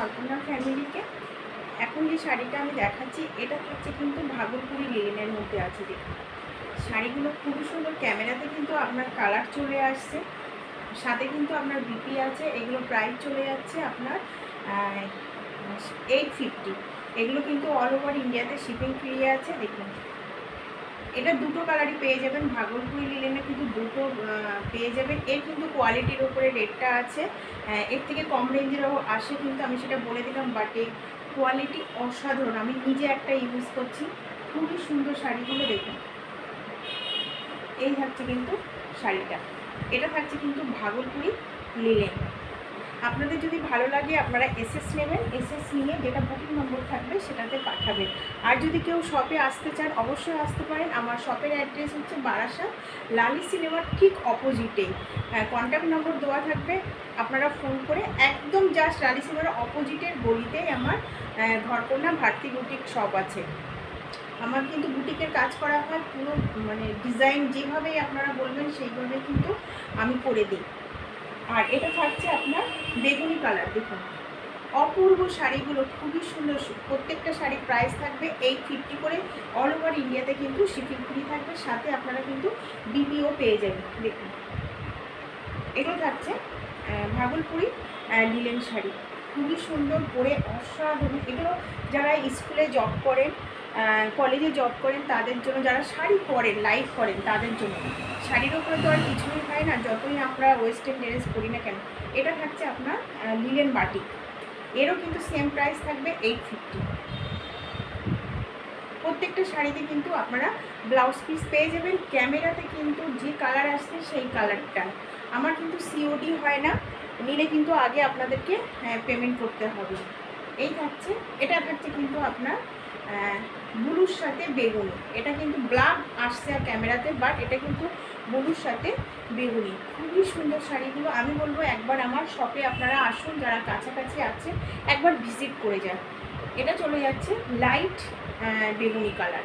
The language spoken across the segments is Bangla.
ঘরকন্যা ফ্যামিলিকে। এখন যে শাড়িটা আমি দেখাচ্ছি এটা হচ্ছে কিন্তু ভাগলপুরি লিনেনের মধ্যে আছে। দেখুন শাড়িগুলো খুবই সুন্দর, ক্যামেরাতে কিন্তু আপনার কালার চলে আসছে, সাথে কিন্তু আপনার বিপি আছে। এগুলো প্রাইস চলে যাচ্ছে আপনার 850। এগুলো কিন্তু অল ওভার ইন্ডিয়াতে শিপিং ফ্রি আছে। দেখুন এটা দুটো কালারই পেয়ে যাবেন, ভাগলপুরি লিলেনে কিন্তু দুটো পেয়ে যাবেন। এর কিন্তু কোয়ালিটির ওপরে রেটটা আছে, এর থেকে কম রেঞ্জেরও আসে কিন্তু, আমি সেটা বলে দিলাম। বাট এই কোয়ালিটি অসাধারণ, আমি নিজে একটা ইউজ করছি, খুবই সুন্দর শাড়িগুলো। দেখুন এই থাকছে কিন্তু শাড়িটা, এটা থাকছে কিন্তু ভাগলপুরি লিলেন। আপনাদের যদি ভালো লাগে আপনারা এসএস নেবেন, এসএস নিয়ে যেটা বুকিং নম্বর থাকবে সেটাতে পাঠাবেন। আর যদি কেউ শপে আসতে চান অবশ্যই আসতে পারেন। আমার শপের অ্যাড্রেস হচ্ছে বারাসাত, লালি সিনেমার ঠিক অপোজিটেই। কন্ট্যাক্ট নম্বর দেওয়া থাকবে, আপনারা ফোন করে একদম জাস্ট লালি সিনেমার অপোজিটের গলিতেই আমার ঘরকন্যা ভারতী বুটিক শপ আছে। আমার কিন্তু বুটিকের কাজ করা হয়, পুরো মানে ডিজাইন যেভাবেই আপনারা বলবেন সেইভাবে কিন্তু আমি করে দিই। আর এটা থাকছে আপনার বেগুনি কালার। দেখুন অপূর্ব শাড়িগুলো খুবই সুন্দর, প্রত্যেকটা শাড়ির প্রাইস থাকবে 850 করে। অল ওভার ইন্ডিয়াতে কিন্তু শিপিং ফ্রি থাকবে, সাথে আপনারা কিন্তু বিপিও পেয়ে যাবেন। দেখুন এগুলো থাকছে ভাগলপুরি লিলেন শাড়ি, খুবই সুন্দর পরে অসাধারণ। এগুলো যারা স্কুলে জব করেন, কলেজে জব করেন তাদের জন্য, যারা শাড়ি পরেন লাইফ করেন তাদের জন্য। শাড়ির ওপরে তো আর কিছুই হয় না, যতই আমরা ওয়েস্টার্ন ড্রেস পরি না কেন। এটা থাকছে আপনার লিলেন বাটিক, এরও কিন্তু সেম প্রাইস থাকবে 850। প্রত্যেকটা শাড়িতে কিন্তু আপনারা ব্লাউজ পিস পেয়ে যাবেন। ক্যামেরাতে কিন্তু যে কালার আসছে সেই কালারটা, আমার কিন্তু সিওডি হয় না, নিলে কিন্তু আগে আপনাদেরকে পেমেন্ট করতে হবে। এই থাকছে, এটা থাকছে কিন্তু আপনার ব্লুর সাথে বেগুনি। এটা কিন্তু ব্ল্যাক আসছে আর ক্যামেরাতে, বাট এটা কিন্তু ব্লুর সাথে বেগুনি। খুবই সুন্দর শাড়িগুলো, আমি বলবো একবার আমার শপে আপনারা আসুন, যারা কাছাকাছি আছে একবার ভিজিট করে যান। এটা চলে যাচ্ছে লাইট বেগুনি কালার,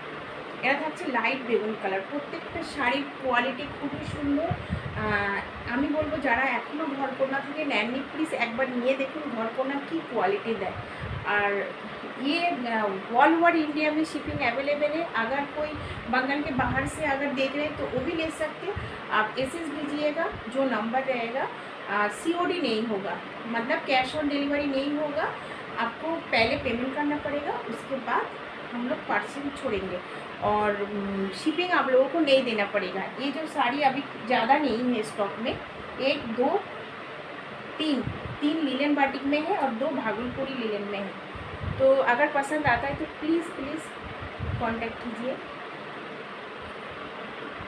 এটা থাকছে লাইট বেগুনি কালার। প্রত্যেকটা শাড়ির কোয়ালিটি খুবই সুন্দর। আমি বলবো যারা এখনও ঘরকন্যা থেকে নেননি প্লিজ একবার নিয়ে দেখুন ঘরকন্যা কী क्वालिटी दें। और ये ऑल ओवर इंडिया में शिपिंग अवेलेबल है। अगर कोई बंगाल के बाहर से अगर देख रहे हैं तो वो भी ले सकते हैं। आप एसएस भेजिएगा, जो नंबर रहेगा। सीओडी नहीं होगा, मतलब कैश ऑन डिलीवरी नहीं होगा, आपको पहले पेमेंट करना पड़ेगा, उसके बाद हम लोग पार्सल छोड़ेंगे और शिपिंग आप लोगों को नहीं देना पड़ेगा। ये जो साड़ी अभी ज़्यादा नहीं है स्टॉक में, 1 2 3 लिलन बाटिक में है और 2 भागलपुरी लिलन में है। तो अगर पसंद आता है तो प्लीज़ कांटेक्ट कीजिए।